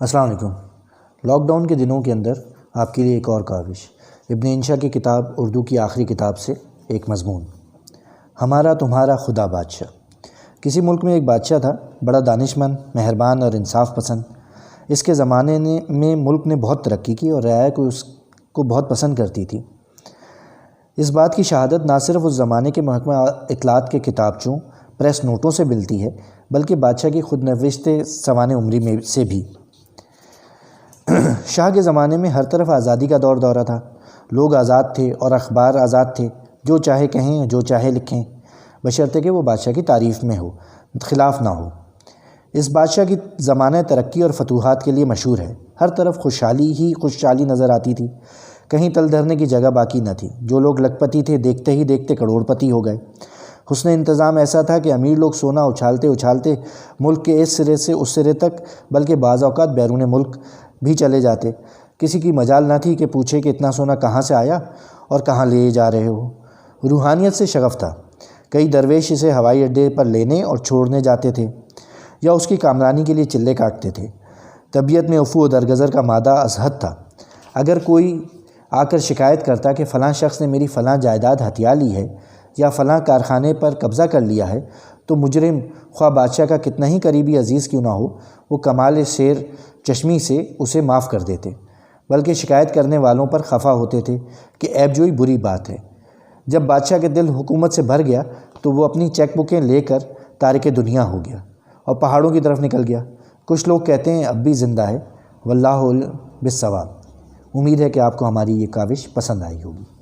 السلام علیکم۔ Lock down کے دنوں کے اندر آپ کے لیے ایک اور کاوش، ابن انشا کی کتاب اردو کی آخری کتاب سے ایک مضمون، ہمارا تمہارا خدا بادشاہ۔ کسی ملک میں ایک بادشاہ تھا، بڑا دانشمند، مہربان اور انصاف پسند۔ اس کے زمانے میں ملک نے بہت ترقی کی اور رعایا کو اس کو بہت پسند کرتی تھی۔ اس بات کی شہادت نہ صرف اس زمانے کے محکمہ اطلاعات کے کتابچوں، پریس نوٹوں سے ملتی ہے، بلکہ بادشاہ کی خود نوشت سوانح عمری میں سے بھی۔ شاہ کے زمانے میں ہر طرف آزادی کا دورہ تھا، لوگ آزاد تھے اور اخبار آزاد تھے، جو چاہے کہیں جو چاہے لکھیں، بشرطے کہ وہ بادشاہ کی تعریف میں ہو، خلاف نہ ہو۔ اس بادشاہ کی زمانہ ترقی اور فتوحات کے لیے مشہور ہے۔ ہر طرف خوشحالی ہی خوشحالی نظر آتی تھی، کہیں تل دھرنے کی جگہ باقی نہ تھی۔ جو لوگ لکھپتی تھے دیکھتے ہی دیکھتے کروڑ پتی ہو گئے۔ حسن انتظام ایسا تھا کہ امیر لوگ سونا اچھالتے اچھالتے ملک کے اس سرے سے اس سرے تک، بلکہ بعض اوقات بیرون ملک بھی چلے جاتے۔ کسی کی مجال نہ تھی کہ پوچھے کہ اتنا سونا کہاں سے آیا اور کہاں لے جا رہے ہو۔ روحانیت سے شغف تھا۔ کئی درویش اسے ہوائی اڈے پر لینے اور چھوڑنے جاتے تھے یا اس کی کامرانی کے لیے چلے کاٹتے تھے۔ طبیعت میں عفو و درگزر کا مادہ ازحد تھا۔ اگر کوئی آ کر شکایت کرتا کہ فلاں شخص نے میری فلاں جائیداد ہتھیا لی ہے یا فلاں کارخانے پر قبضہ کر لیا ہے، تو مجرم خواہ بادشاہ کا کتنا ہی قریبی عزیز کیوں نہ ہو، وہ کمال شیر چشمی سے اسے معاف کر دیتے، بلکہ شکایت کرنے والوں پر خفا ہوتے تھے کہ عیب جوئی بری بات ہے۔ جب بادشاہ کے دل حکومت سے بھر گیا تو وہ اپنی چیک بکیں لے کر تارک دنیا ہو گیا اور پہاڑوں کی طرف نکل گیا۔ کچھ لوگ کہتے ہیں اب بھی زندہ ہے، واللہ بالصواب۔ امید ہے کہ آپ کو ہماری یہ کاوش پسند آئی ہوگی۔